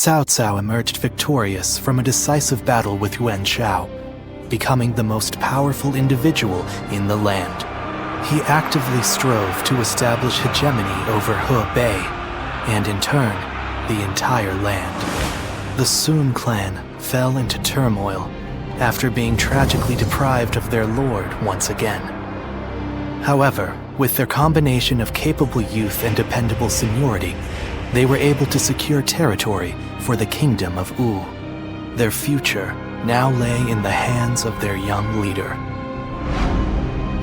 Cao Cao emerged victorious from a decisive battle with Yuan Shao, becoming the most powerful individual in the land. He actively strove to establish hegemony over Hebei, and in turn, the entire land. The Sun clan fell into turmoil after being tragically deprived of their lord once again. However, with their combination of capable youth and dependable seniority, they were able to secure territory for the kingdom of Wu. Their future now lay in the hands of their young leader.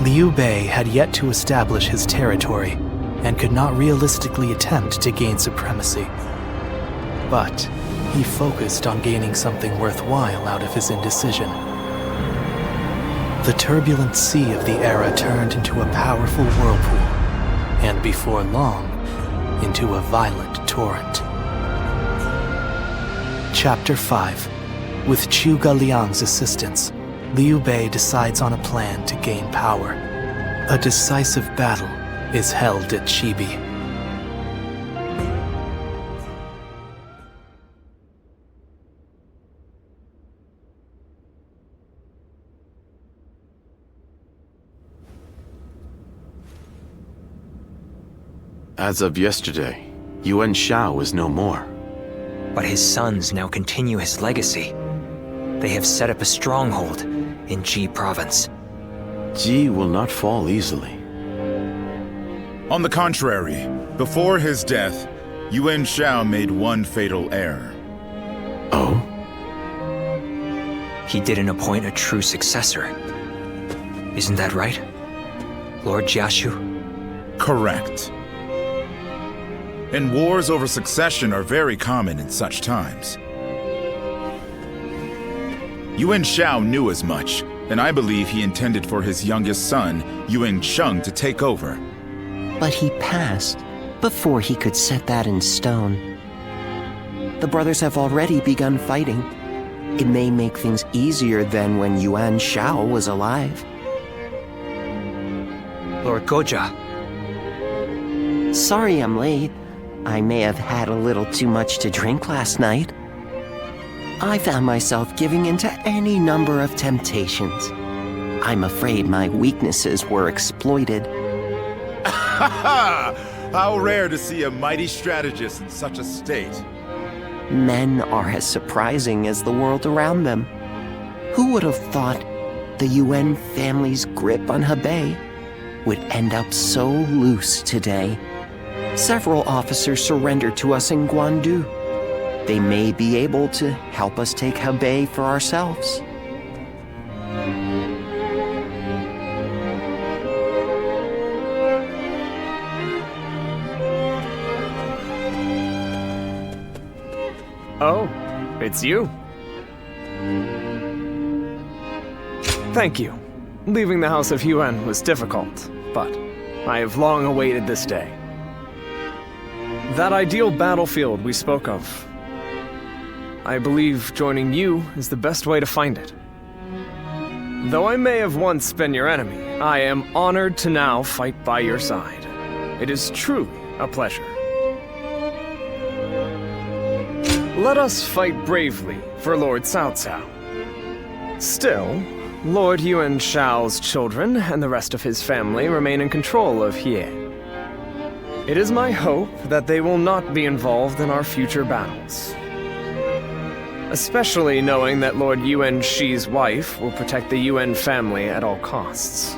Liu Bei had yet to establish his territory and could not realistically attempt to gain supremacy. But he focused on gaining something worthwhile out of his indecision. The turbulent sea of the era turned into a powerful whirlpool, and before long, into a violent torrent. Chapter 5. With Zhuge Liang's assistance, Liu Bei decides on a plan to gain power. A decisive battle is held at Chibi. As of yesterday, Yuan Shao is no more. But his sons now continue his legacy. They have set up a stronghold in Ji province. Ji will not fall easily. On the contrary, before his death, Yuan Shao made one fatal error. Oh? He didn't appoint a true successor. Isn't that right, Lord Jiashu? Correct. And wars over succession are very common in such times. Yuan Shao knew as much, and I believe he intended for his youngest son, Yuan Sheng, to take over. But he passed before he could set that in stone. The brothers have already begun fighting. It may make things easier than when Yuan Shao was alive. Lord Goja. Sorry I'm late. I may have had a little too much to drink last night. I found myself giving in to any number of temptations. I'm afraid my weaknesses were exploited. How rare to see a mighty strategist in such a state. Men are as surprising as the world around them. Who would have thought the Yuan family's grip on Hebei would end up so loose today? Several officers surrendered to us in Guandu. They may be able to help us take Hebei for ourselves. Oh, it's you. Thank you. Leaving the House of Yuan was difficult, but I have long awaited this day. That ideal battlefield we spoke of. I believe joining you is the best way to find it. Though I may have once been your enemy, I am honored to now fight by your side. It is truly a pleasure. Let us fight bravely for Lord Cao Cao. Still, Lord Yuan Shao's children and the rest of his family remain in control of Hie. It is my hope that they will not be involved in our future battles. Especially knowing that Lord Yuan Shi's wife will protect the Yuan family at all costs.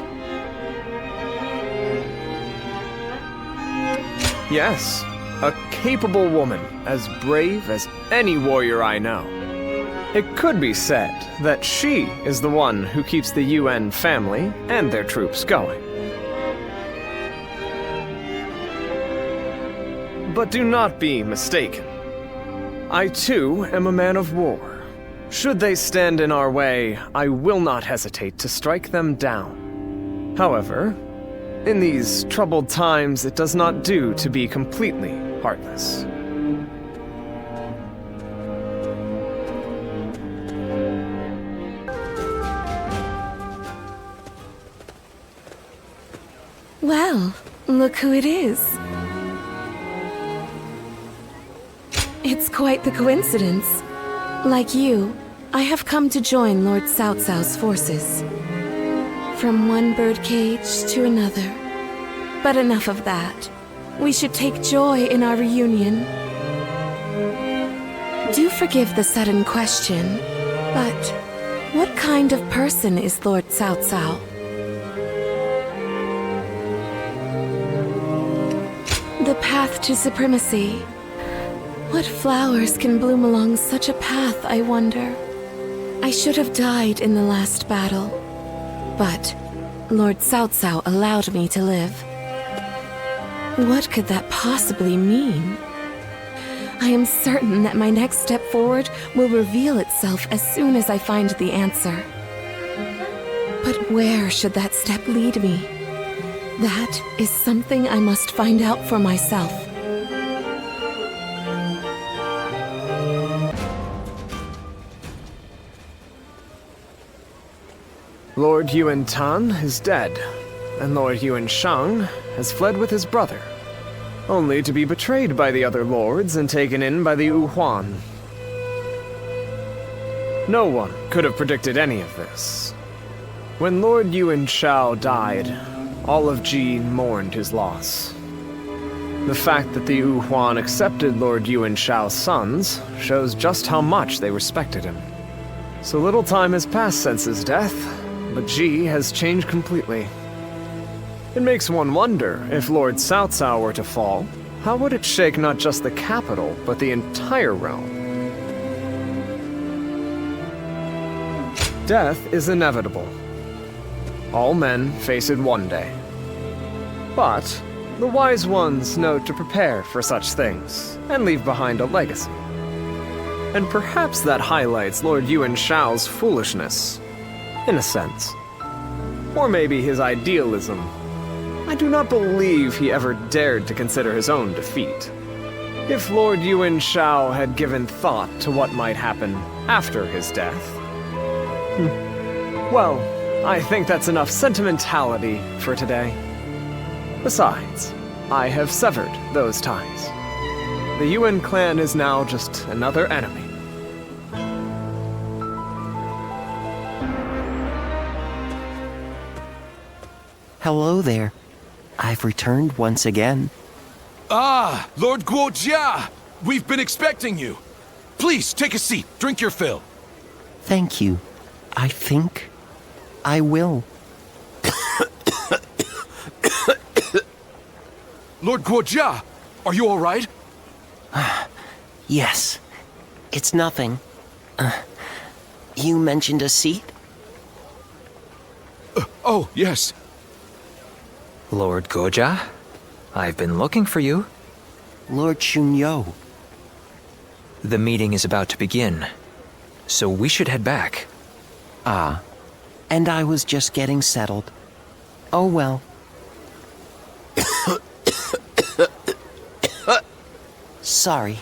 Yes, a capable woman, as brave as any warrior I know. It could be said that she is the one who keeps the Yuan family and their troops going. But do not be mistaken. I too am a man of war. Should they stand in our way, I will not hesitate to strike them down. However, in these troubled times, it does not do to be completely heartless. Well, look who it is. It's quite the coincidence. Like you, I have come to join Lord Cao Cao's forces. From one birdcage to another. But enough of that. We should take joy in our reunion. Do forgive the sudden question, but what kind of person is Lord Cao Cao? The path to supremacy. What flowers can bloom along such a path, I wonder? I should have died in the last battle, but Lord Cao Cao allowed me to live. What could that possibly mean? I am certain that my next step forward will reveal itself as soon as I find the answer. But where should that step lead me? That is something I must find out for myself. Lord Yuan Tan is dead, and Lord Yuan Shang has fled with his brother, only to be betrayed by the other lords and taken in by the Yuhuan. No one could have predicted any of this. When Lord Yuan Shao died, all of Ji mourned his loss. The fact that the Yuhuan accepted Lord Yuan Shao's sons shows just how much they respected him. So little time has passed since his death, but Ji has changed completely. It makes one wonder, if Lord Cao Cao were to fall, how would it shake not just the capital, but the entire realm? Death is inevitable. All men face it one day. But the wise ones know to prepare for such things, and leave behind a legacy. And perhaps that highlights Lord Yuan Shao's foolishness. In a sense. Or maybe his idealism. I do not believe he ever dared to consider his own defeat. If Lord Yuan Shao had given thought to what might happen after his death... Well, I think that's enough sentimentality for today. Besides, I have severed those ties. The Yuan clan is now just another enemy. Hello there. I've returned once again. Ah, Lord Guojia! We've been expecting you. Please, take a seat. Drink your fill. Thank you. I think I will. Lord Guojia, are you all right? Yes. It's nothing. You mentioned a seat? Oh, yes. Lord Goja, I've been looking for you. Lord Chunyo. The meeting is about to begin, so we should head back. Ah, and I was just getting settled. Oh well. Sorry.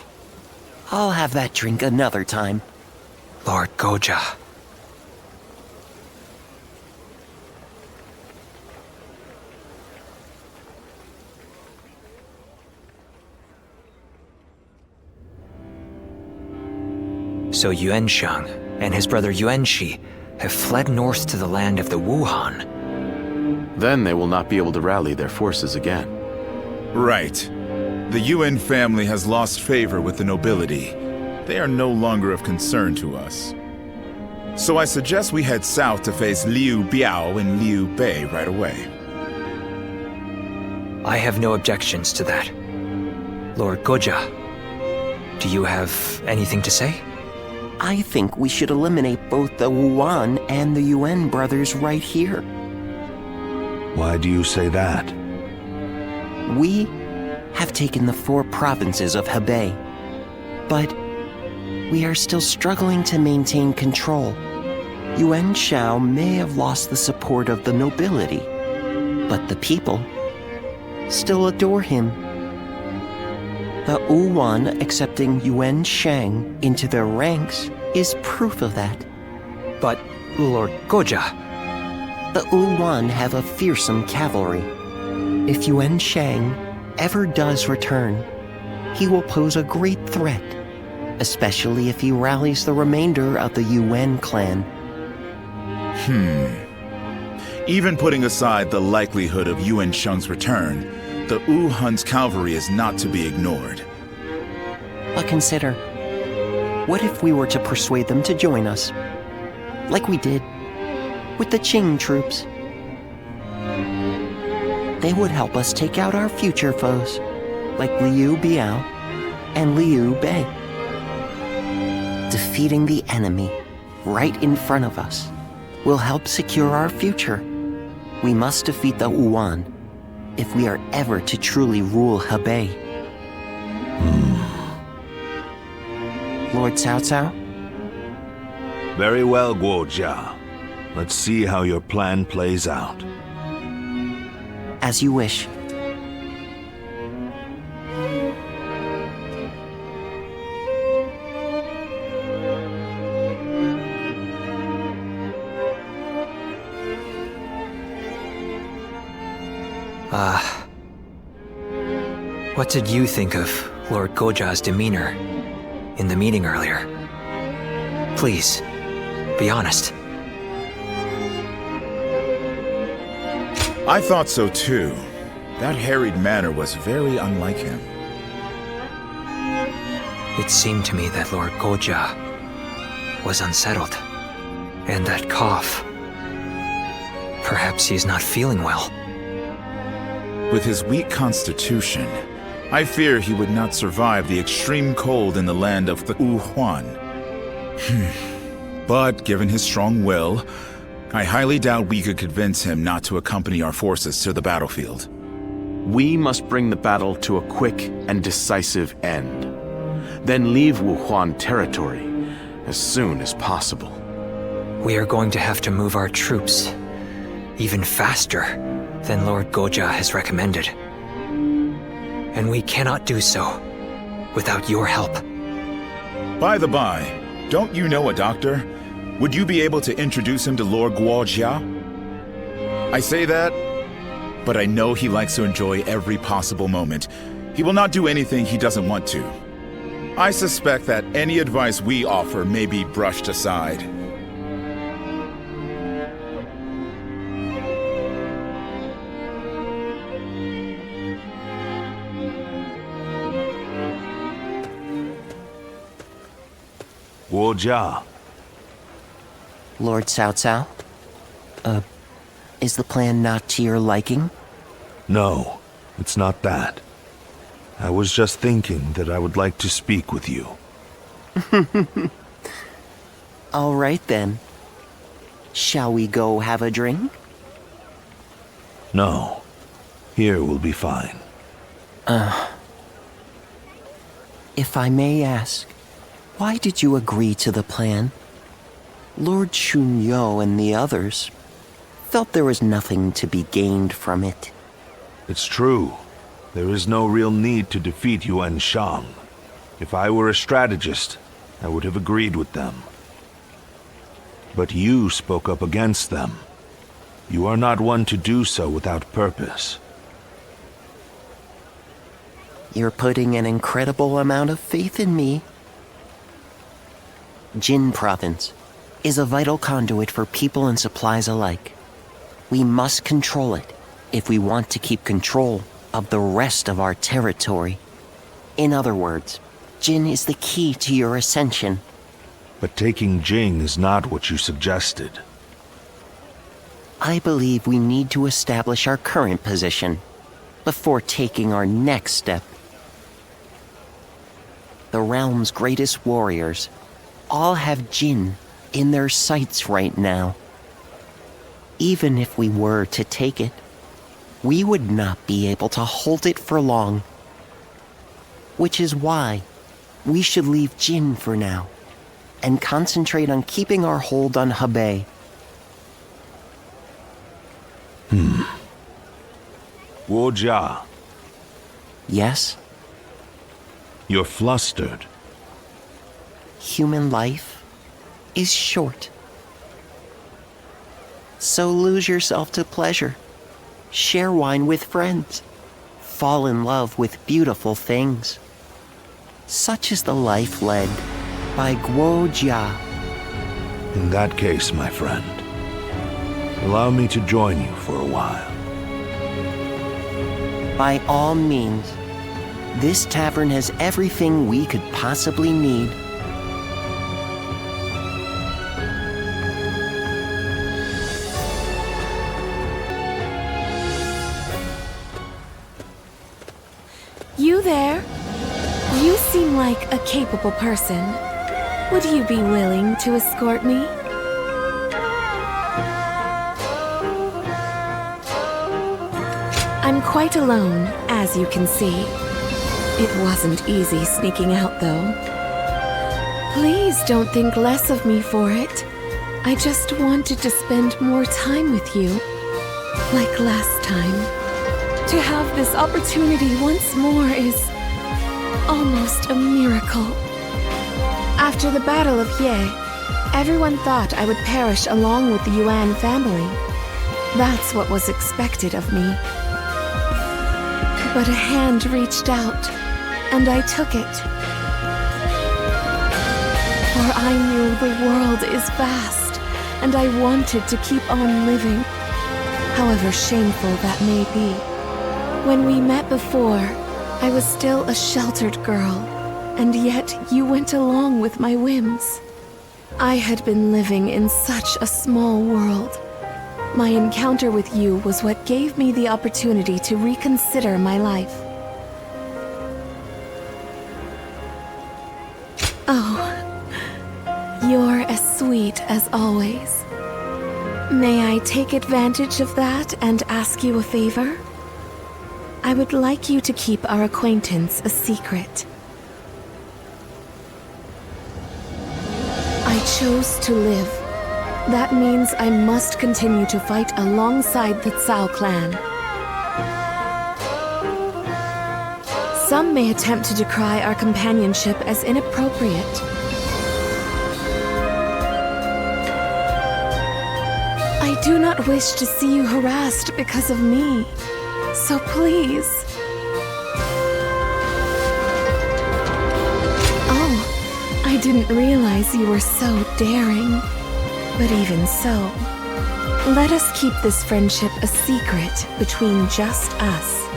I'll have that drink another time. Lord Goja. So Yuanshang and his brother Yuanshi have fled north to the land of the Wuhan. Then they will not be able to rally their forces again. Right. The Yuan family has lost favor with the nobility. They are no longer of concern to us. So I suggest we head south to face Liu Biao and Liu Bei right away. I have no objections to that. Lord Goja, do you have anything to say? I think we should eliminate both the Wuan and the Yuan brothers right here. Why do you say that? We have taken the 4 provinces of Hebei, but we are still struggling to maintain control. Yuan Shao may have lost the support of the nobility, but the people still adore him. The Wuan accepting Yuan Shang into their ranks is proof of that. But, Lord Goja... The Wuan have a fearsome cavalry. If Yuan Shang ever does return, he will pose a great threat. especially if he rallies the remainder of the Yuan clan. Even putting aside the likelihood of Yuan Sheng's return, the Wu Hun's cavalry is not to be ignored. But consider, what if we were to persuade them to join us? Like we did with the Qing troops. They would help us take out our future foes, like Liu Biao and Liu Bei. Defeating the enemy right in front of us will help secure our future. We must defeat the Yuan if we are ever to truly rule Hebei. Lord Cao Cao? Very well, Guojia. Let's see how your plan plays out. As you wish. What did you think of Lord Gojia's demeanor in the meeting earlier? Please, be honest. I thought so too. That harried manner was very unlike him. It seemed to me that Lord Gojia was unsettled. And that cough. Perhaps he is not feeling well. With his weak constitution, I fear he would not survive the extreme cold in the land of the Wuhuan. But given his strong will, I highly doubt we could convince him not to accompany our forces to the battlefield. We must bring the battle to a quick and decisive end. Then leave Wuhuan territory as soon as possible. We are going to have to move our troops even faster than Lord Gojia has recommended. And we cannot do so without your help. By the by, don't you know a doctor? Would you be able to introduce him to Lord Guojia? I say that, but I know he likes to enjoy every possible moment. He will not do anything he doesn't want to. I suspect that any advice we offer may be brushed aside. Guojia. Lord Cao Cao? Is the plan not to your liking? No, it's not that. I was just thinking that I would like to speak with you. All right then. Shall we go have a drink? No. Here will be fine. If I may ask, why did you agree to the plan? Lord Chunyo and the others felt there was nothing to be gained from it. It's true. There is no real need to defeat Yuan Shang. If I were a strategist, I would have agreed with them. But you spoke up against them. You are not one to do so without purpose. You're putting an incredible amount of faith in me. Jin Province is a vital conduit for people and supplies alike. We must control it if we want to keep control of the rest of our territory. In other words, Jin is the key to your ascension. But taking Jing is not what you suggested. I believe we need to establish our current position before taking our next step. The realm's greatest warriors all have Jin in their sights right now. Even if we were to take it, we would not be able to hold it for long. Which is why we should leave Jin for now and concentrate on keeping our hold on Hebei. Guojia, Yes, you're flustered. human life is short. So lose yourself to pleasure. Share wine with friends. Fall in love with beautiful things. Such is the life led by Guo Jia. In that case, my friend, allow me to join you for a while. By all means, this tavern has everything we could possibly need. You there? You seem like a capable person. Would you be willing to escort me? I'm quite alone, as you can see. It wasn't easy sneaking out, though. Please don't think less of me for it. I just wanted to spend more time with you, like last time. To have this opportunity once more is almost a miracle. After the Battle of Ye, everyone thought I would perish along with the Yuan family. That's what was expected of me. But a hand reached out, and I took it. For I knew the world is vast, and I wanted to keep on living, however shameful that may be. When we met before, I was still a sheltered girl, and yet you went along with my whims. I had been living in such a small world. My encounter with you was what gave me the opportunity to reconsider my life. Oh, you're as sweet as always. May I take advantage of that and ask you a favor? I would like you to keep our acquaintance a secret. I chose to live. That means I must continue to fight alongside the Cao clan. Some may attempt to decry our companionship as inappropriate. I do not wish to see you harassed because of me, so please. Oh, I didn't realize you were so daring. But even so, let us keep this friendship a secret between just us.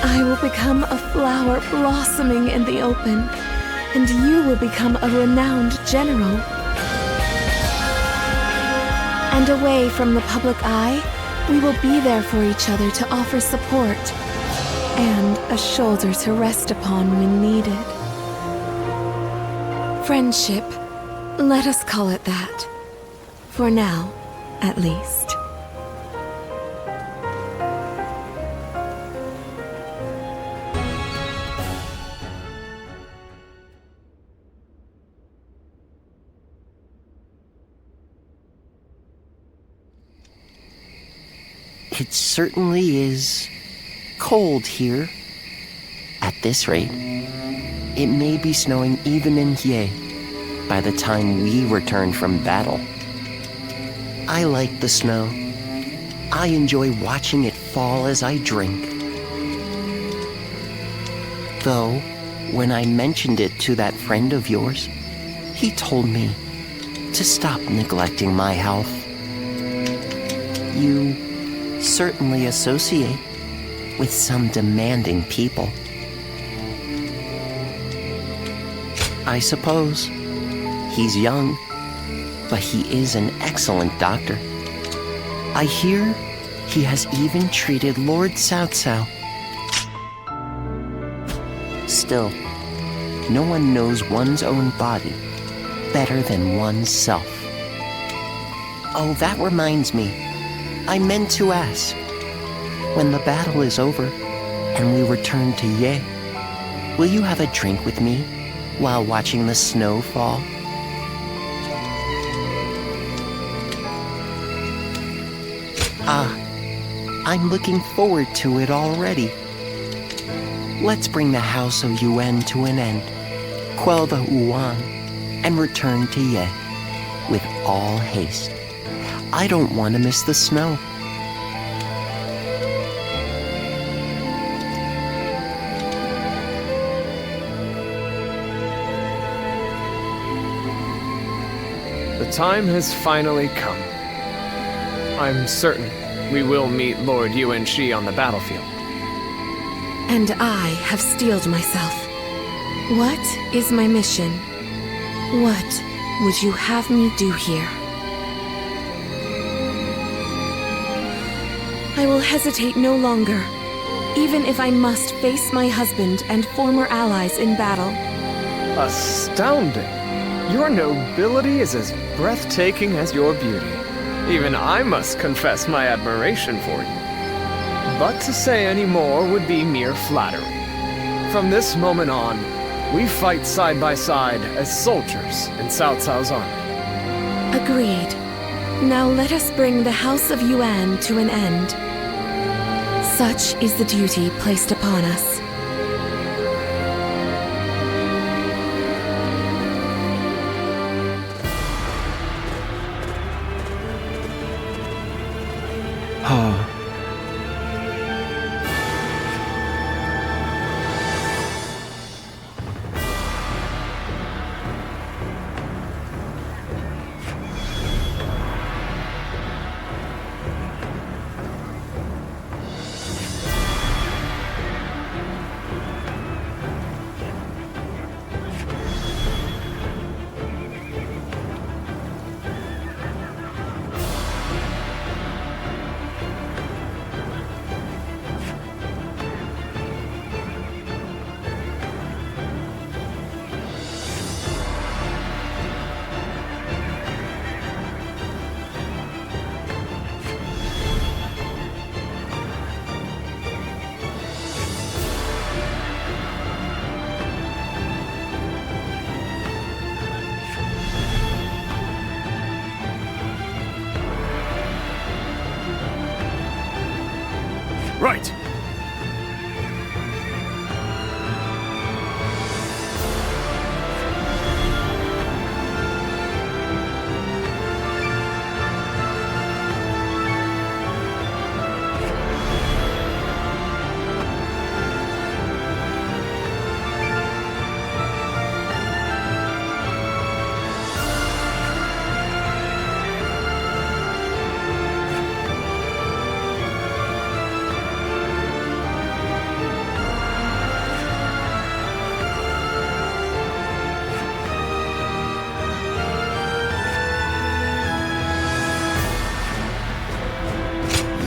I will become a flower blossoming in the open, and you will become a renowned general. And away from the public eye, we will be there for each other to offer support, and a shoulder to rest upon when needed. Friendship. Let us call it that. For now, at least. It certainly is cold here. At this rate, it may be snowing even in Ye by the time we return from battle. I like the snow. I enjoy watching it fall as I drink. Though, when I mentioned it to that friend of yours, he told me to stop neglecting my health. You certainly associate with some demanding people. I suppose. He's young, but he is an excellent doctor. I hear he has even treated Lord Cao Cao. Still, no one knows one's own body better than one's self. Oh, that reminds me. I meant to ask. When the battle is over and we return to Ye, will you have a drink with me while watching the snow fall? I'm looking forward to it already. Let's bring the House of Yuan to an end, quell the Yuan, and return to Ye with all haste. I don't want to miss the snow. The time has finally come. I'm certain we will meet Lord Yuan Shi on the battlefield. And I have steeled myself. What is my mission? What would you have me do here? I will hesitate no longer, even if I must face my husband and former allies in battle. Astounding! Your nobility is as breathtaking as your beauty. Even I must confess my admiration for you. But to say any more would be mere flattery. From this moment on, we fight side by side as soldiers in Cao Cao's army. Agreed. Now let us bring the House of Yuan to an end. Such is the duty placed upon us. Right.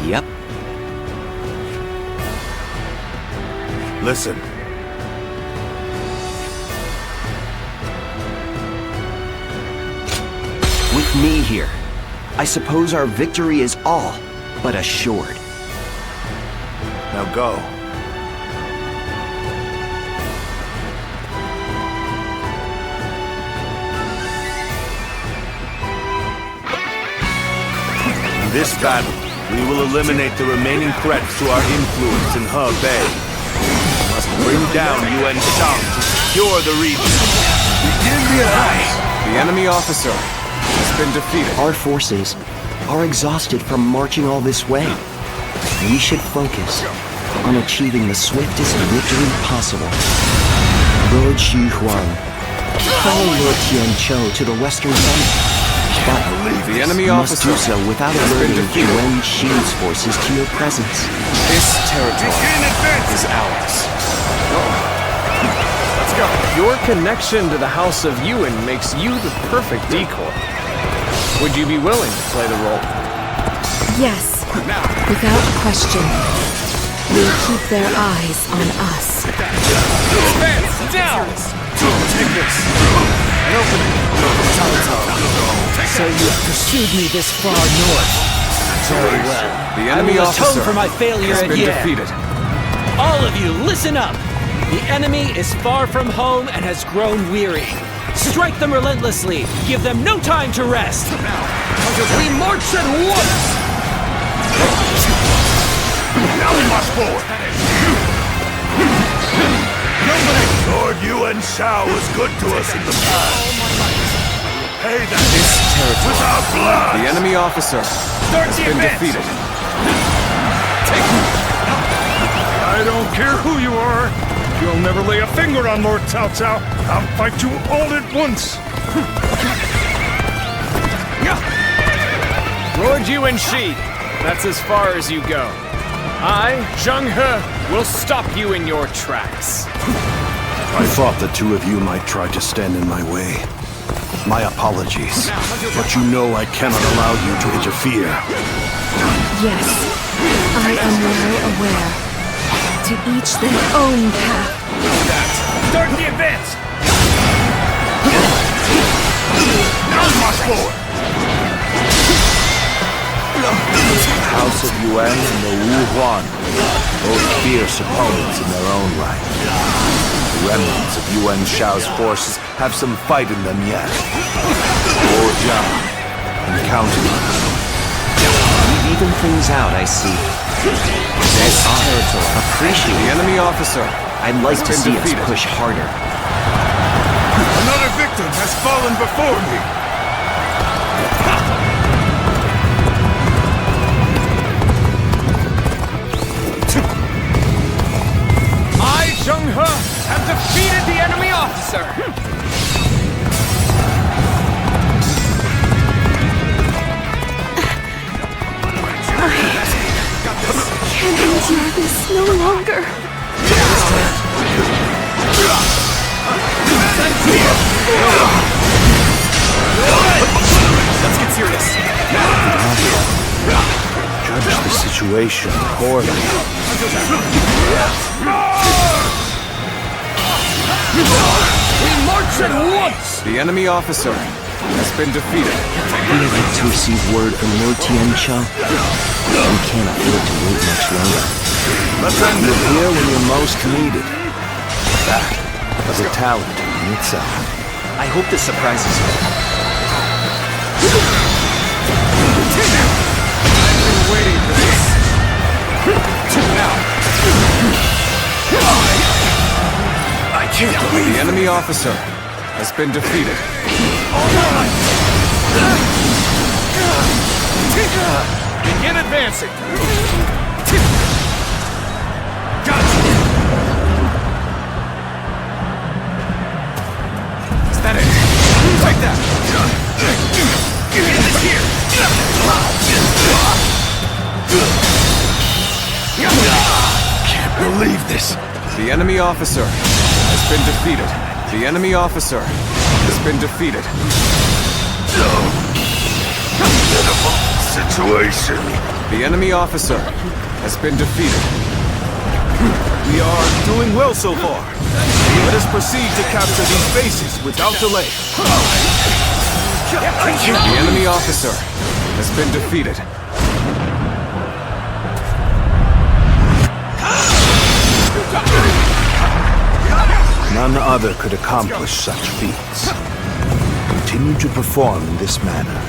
Yep. Listen. With me here, I suppose our victory is all but assured. Now go. In this battle, we will eliminate the remaining threats to our influence in Hebei. We must bring down Yuan Shang to secure the region. The enemy officer has been defeated. Our forces are exhausted from marching all this way. We should focus on achieving the swiftest victory possible. Lord Xu Huang, follow Lord Tianqiu to the western summit. But The enemy you must officer do so without has been alerting defeated. Yuan Shi's forces to your presence. This territory is ours. Let's go. Your connection to the House of Yuan makes you the perfect decoy. Would you be willing to play the role? Yes, without question. We'll keep their eyes on us. Advance down! Take this. An opening. So you pursued me this far north. Very well. The enemy I will officer atone for my failure has at been Yan. defeated. All of you, listen up! The enemy is far from home and has grown weary. Strike them relentlessly. Give them no time to rest. We march at once! Now we march forward! Lord Yuan Shao was good to us in the past. Pay that This territory. with our blood! The enemy officer has been defeated. I don't care who you are. You'll never lay a finger on Lord Cao Cao. I'll fight you all at once. Lord Yuan Shi, that's as far as you go. I, Zheng He, will stop you in your tracks. I thought the two of you might try to stand in my way. My apologies, but you know I cannot allow you to interfere. Yes, I am well aware. To each their own path. Start the advance! Now march forward! The House of Yuan and the Wu Huan, both fierce opponents in their own right. The remnants of Yuan Shao's forces have some fight in them yet. Guojia and counting on you. You've evened things out, I see. This territory. Appreciate The enemy officer. I'd like to been see defeated. us push harder. Another victim has fallen before me! I, Zheng He, have defeated the enemy officer! Can't endure this no longer. Let's get serious. Judge the situation poorly. We march at once! The enemy officer has been defeated. We would like to receive word from Lord Tianxia. We can't afford to wait much longer. Let's end it here when you're most needed. That is a talent in itself. I hope this surprises you. I've been waiting for this. Now. I can't believe The enemy officer has been defeated. Begin advancing. Is that it? Take that. Can't believe this. The enemy officer has been defeated. The enemy officer has been defeated. Pitiful situation. The enemy officer has been defeated. We are doing well so far. Let us proceed to capture these bases without delay. The enemy officer has been defeated. None other could accomplish such feats. Continue to perform in this manner.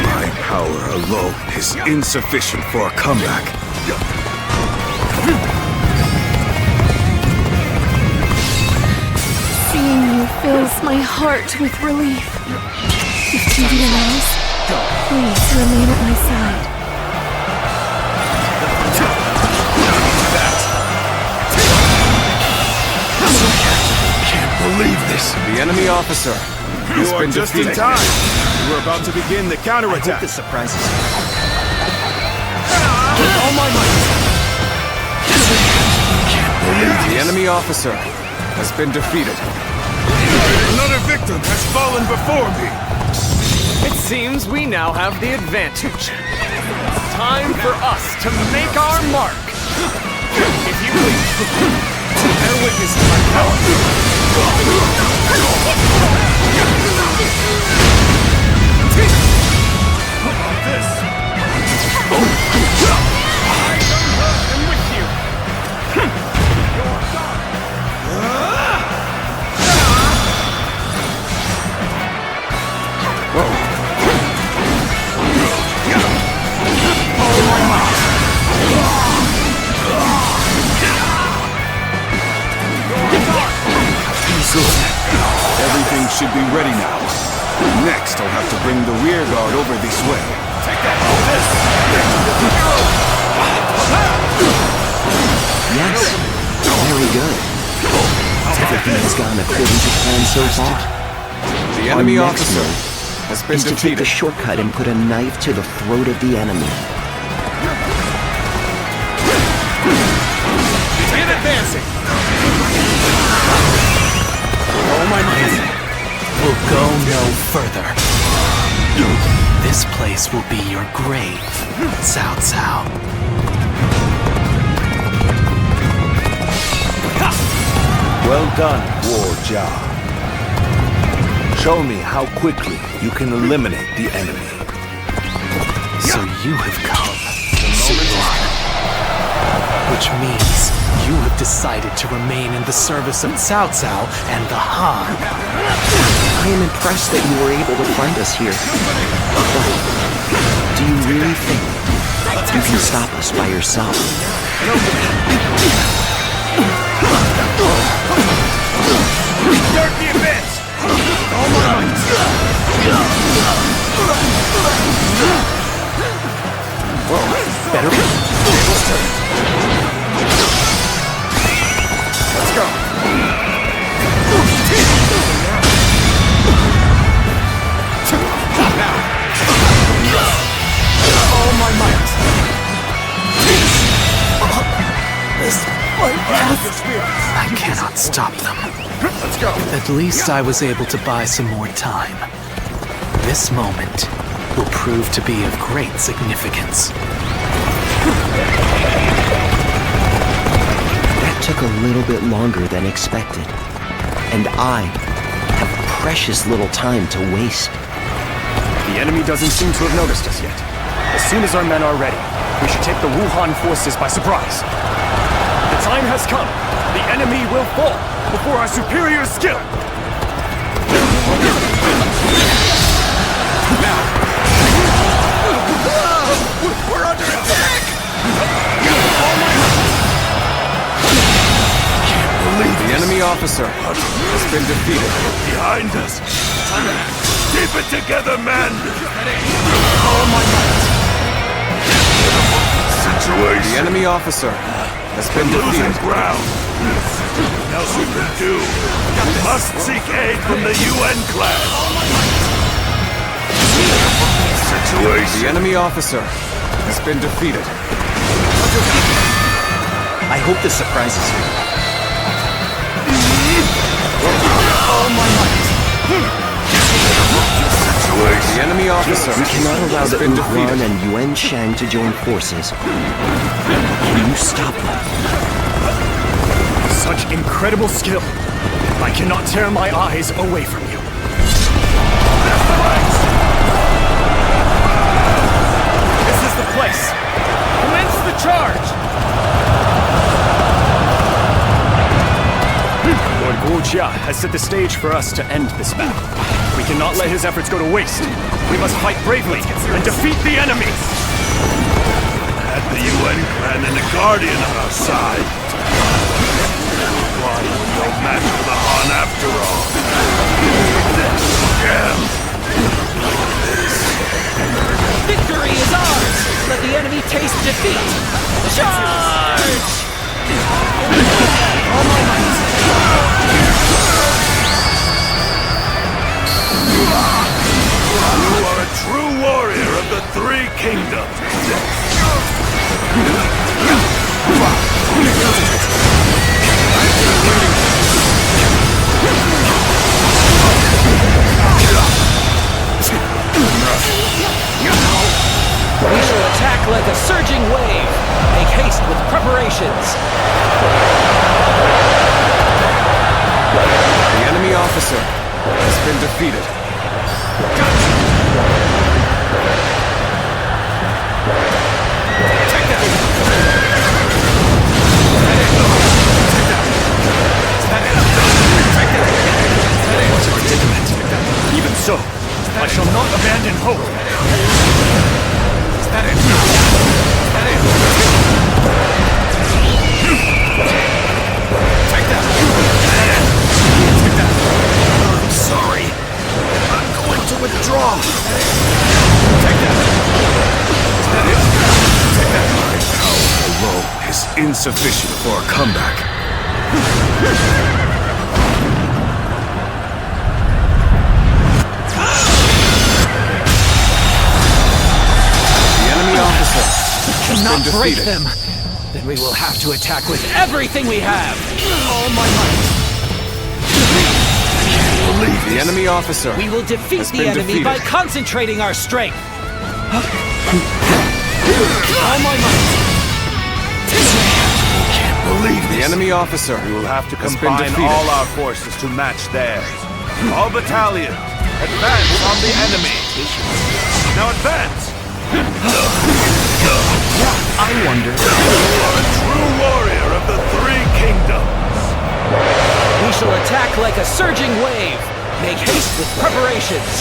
My power alone is insufficient for a comeback. Seeing you fills my heart with relief. If duty allows, please remain at my side. Can't believe this. The enemy officer You has are been just defeated. in time. We're about to begin the counterattack. This surprises you. With all my might. The enemy officer has been defeated. Another victim has fallen before me. It seems we now have the advantage. It's time for us to make our mark. If you please, bear witness to my power. I'm with you. Every should be ready now. Next, I'll have to bring the rear guard over this way. Yes, very good. Everything has gone according to plan so far. The enemy Our next officer move has been is to take defeated. a shortcut and put a knife to the throat of the enemy. Begin advancing! Oh my might will go no further. This place will be your grave, Cao Cao. Well done, Guo Jia. Show me how quickly you can eliminate the enemy. So you have come, Sulan. Which means you have decided to remain in the service of Cao Cao and the Han. I am impressed that you were able to find us here. But do you really think you can stop us by yourself? Start the advance! All my might! Better be. Let's go! Now! All my might! I cannot stop them. Let's go! At least I was able to buy some more time. This moment will prove to be of great significance. That took a little bit longer than expected. And I have precious little time to waste. The enemy doesn't seem to have noticed us yet. As soon as our men are ready, we should take the Wuhan forces by surprise. The time has come. The enemy will fall before our superior skill. We're under attack! The enemy officer has been defeated. Behind us! Keep it together, men! The enemy officer has been defeated. Ground! What else we can do? We must seek aid from the UN clan! The enemy officer has been defeated. I hope this surprises you. The enemy officer We cannot allow has the been Wuhan defeated. and Yuan Shang to join forces. Can you stop them? Such incredible skill. I cannot tear my eyes away from you. This is the place. Commence the charge! Lord Guo Jia has set the stage for us to end this battle. We cannot let his efforts go to waste. We must fight bravely and defeat the enemy! Had the UN clan and the Guardian on our side. Why no match for the Han after all? Damn! Victory is ours! Let the enemy taste defeat! Charge! You are a true warrior of the Three Kingdoms. We shall attack like a surging wave! Make haste with preparations! The enemy officer has been defeated. What's a predicament? Even so, I shall not abandon hope. I'm sorry. is insufficient for a comeback. The enemy officer has Cannot been break defeated. them. Then we will have to attack with everything we have. All my might. The enemy officer We will defeat has the been enemy defeated. by concentrating our strength. All my might. Believe The enemy officer We will have to has been combine defeated. all our forces to match theirs. All battalions, advance on the enemy. Now advance! I wonder. True warrior of the three kingdoms. We shall attack like a surging wave. Make haste with preparations.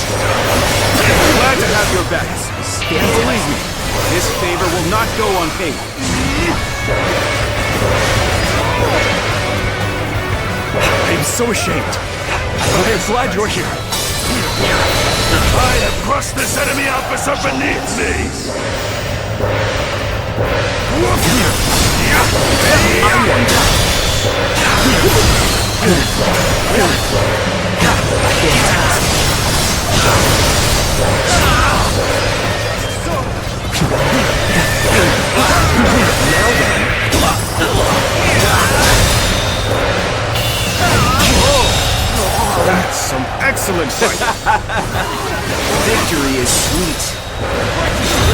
Glad to have your backs. And believe me, this favor will not go unpaid. I'm so ashamed. But I am glad you're here. I have crushed this enemy officer beneath me. That's some excellent fighting. Victory is sweet.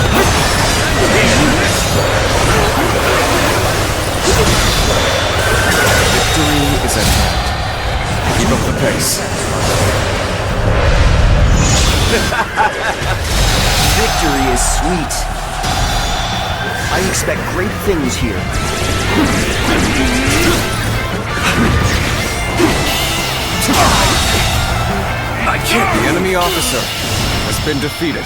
Victory is at hand. Keep up the pace. Victory is sweet. I expect great things here. I can't. The enemy officer has been defeated.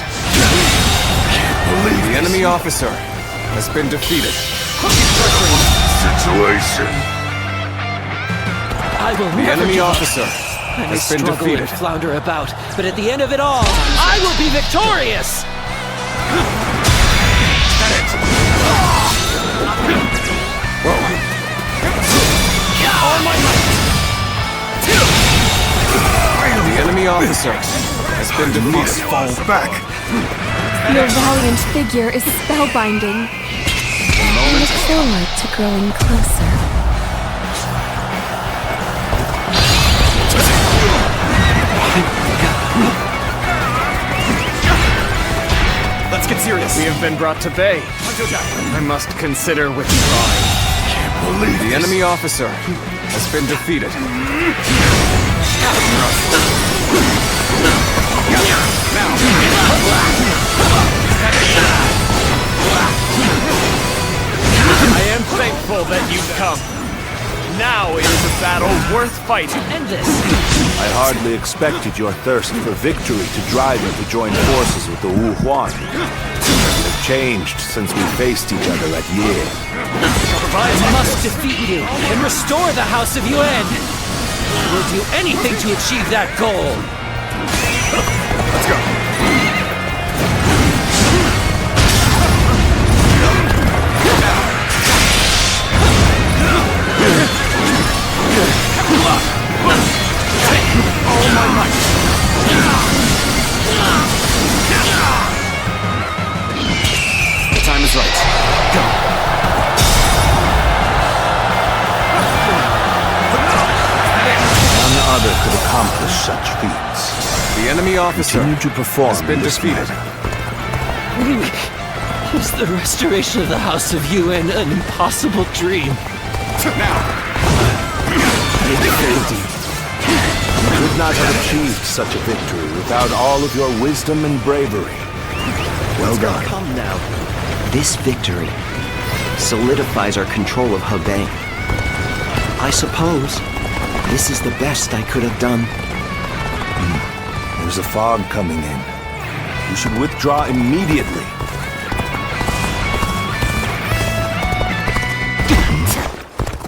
The enemy officer has been defeated. Situation. I will The never enemy give up. officer I may has been struggle defeated. and flounder about, but at the end of it all, I will be victorious! All my might! The enemy officer has been defeated. Fall back. Your valiant figure is spellbinding. I look forward to growing closer. Let's get serious. We have been brought to bay. I must consider withdrawing. The enemy officer has been defeated. I am thankful that you've come. Now it is a battle worth fighting. End this! I hardly expected your thirst for victory to drive you to join forces with the Wu Huan. You have changed since we faced each other at Ye. I must defeat you and restore the House of Yuan. I will do anything to achieve that goal. Let's go. The time is right. Go. None other could accomplish such feats. The enemy officer Continue to perform has been in this defeated. Is the restoration of the House of Yuan an impossible dream? You could not have achieved such a victory without all of your wisdom and bravery. Well done. Come now. This victory solidifies our control of Hebei. I suppose this is the best I could have done. There's a fog coming in. You should withdraw immediately.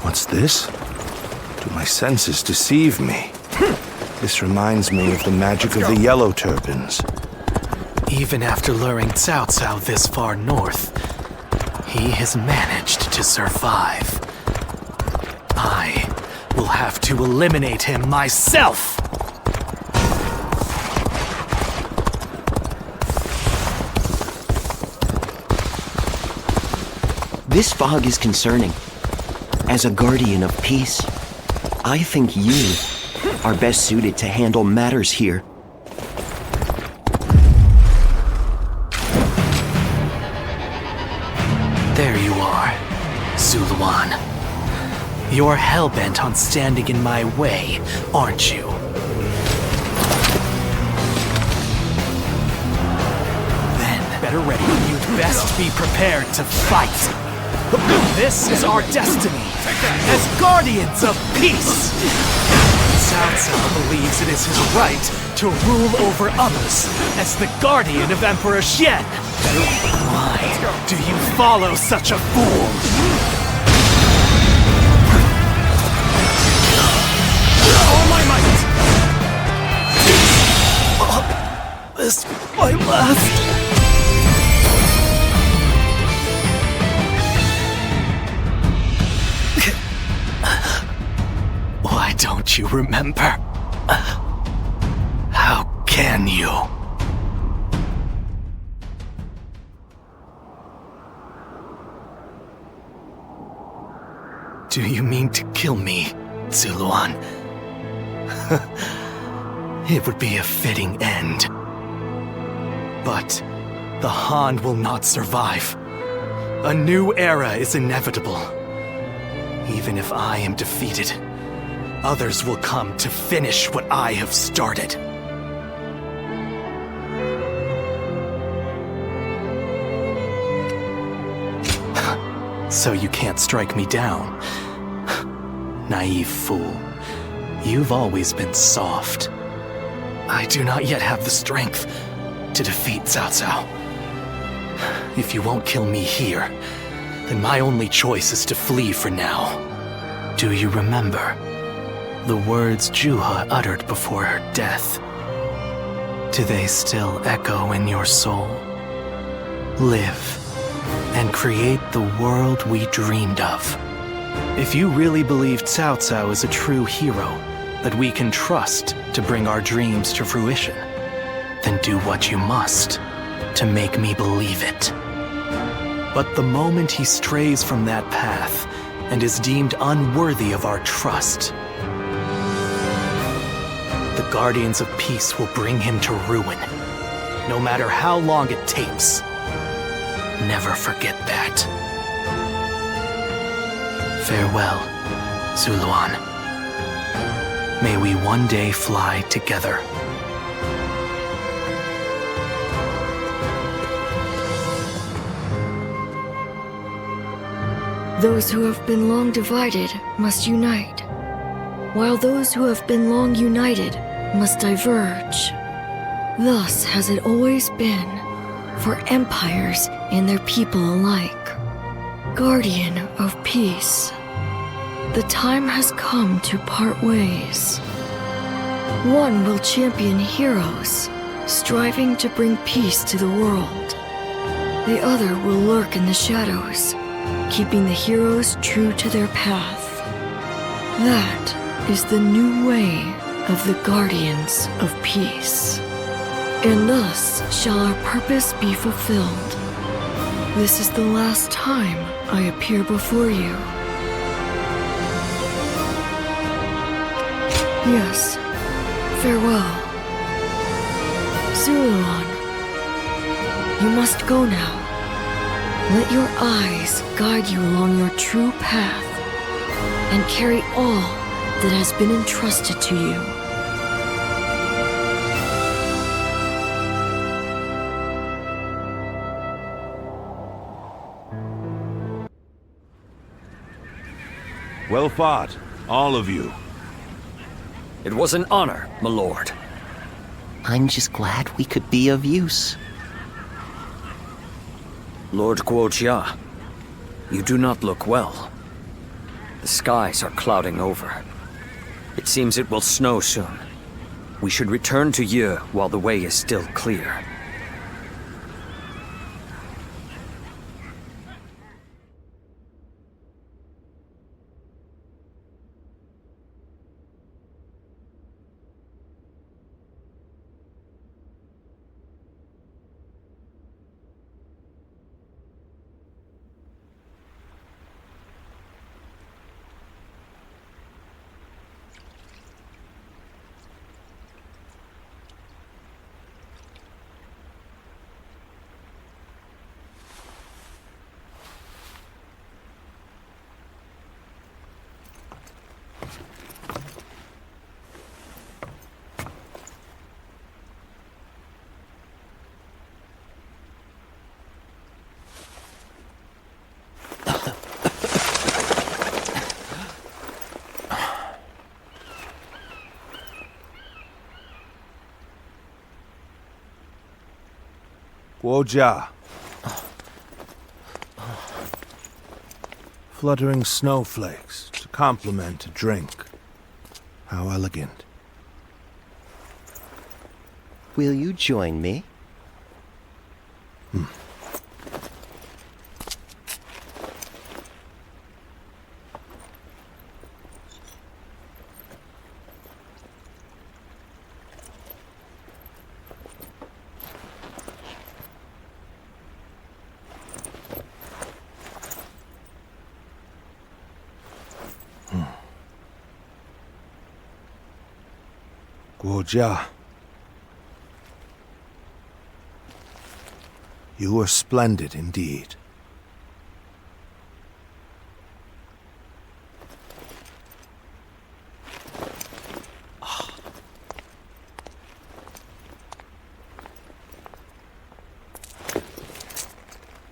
What's this? Do my senses deceive me? This reminds me of the magic of the yellow turbans. Even after luring Cao Cao this far north, He has managed to survive. I will have to eliminate him myself! This fog is concerning. As a guardian of peace, I think you are best suited to handle matters here. There you are, Zuluan. You're hell-bent on standing in my way, aren't you? Then, better ready. You'd best be prepared to fight. This is our destiny, as guardians of peace! Cao Cao believes it is his right to rule over others as the guardian of Emperor Xian. Why do you follow such a fool? All my might! This my last... Why don't you remember? How can you? Do you mean to kill me, Zuluan? It would be a fitting end. But the Han will not survive. A new era is inevitable. Even if I am defeated, others will come to finish what I have started. So you can't strike me down. Naive fool. You've always been soft. I do not yet have the strength to defeat Cao Cao. If you won't kill me here, then my only choice is to flee for now. Do you remember the words Juha uttered before her death? Do they still echo in your soul? Live and create the world we dreamed of. If you really believe Cao Cao is a true hero that we can trust to bring our dreams to fruition, then do what you must to make me believe it. But the moment he strays from that path and is deemed unworthy of our trust, the Guardians of Peace will bring him to ruin, no matter how long it takes. Never forget that. Farewell, Zuluan. May we one day fly together. Those who have been long divided must unite, while those who have been long united must diverge. Thus has it always been for empires and their people alike. Guardian of peace, the time has come to part ways. One will champion heroes, striving to bring peace to the world. The other will lurk in the shadows, keeping the heroes true to their path. That is the new way of the Guardians of Peace. And thus shall our purpose be fulfilled. This is the last time I appear before you. Yes, farewell. Zuluan, you must go now. Let your eyes guide you along your true path and carry all that has been entrusted to you. Well fought, all of you. It was an honor, my lord. I'm just glad we could be of use. Lord Guojia, you do not look well. The skies are clouding over. It seems it will snow soon. We should return to Ye while the way is still clear. Guojia. Fluttering snowflakes to complement a drink. How elegant. Will you join me? Guojia. You are splendid indeed.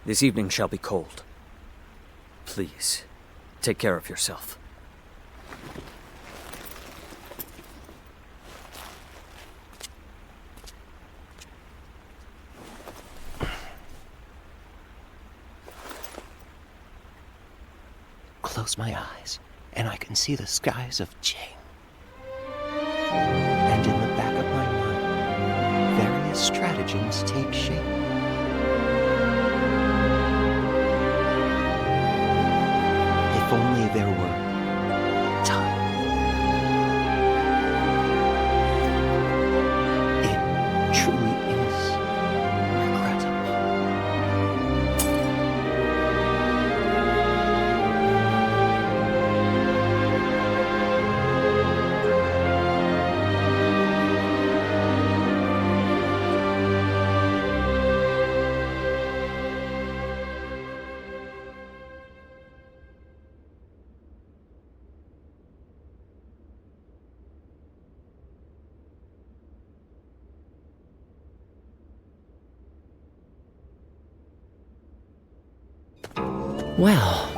This evening shall be cold. Please, take care of yourself. Close my eyes, and I can see the skies of Jing. And in the back of my mind, various stratagems take shape. If only there were time. It truly is regrettable. Well,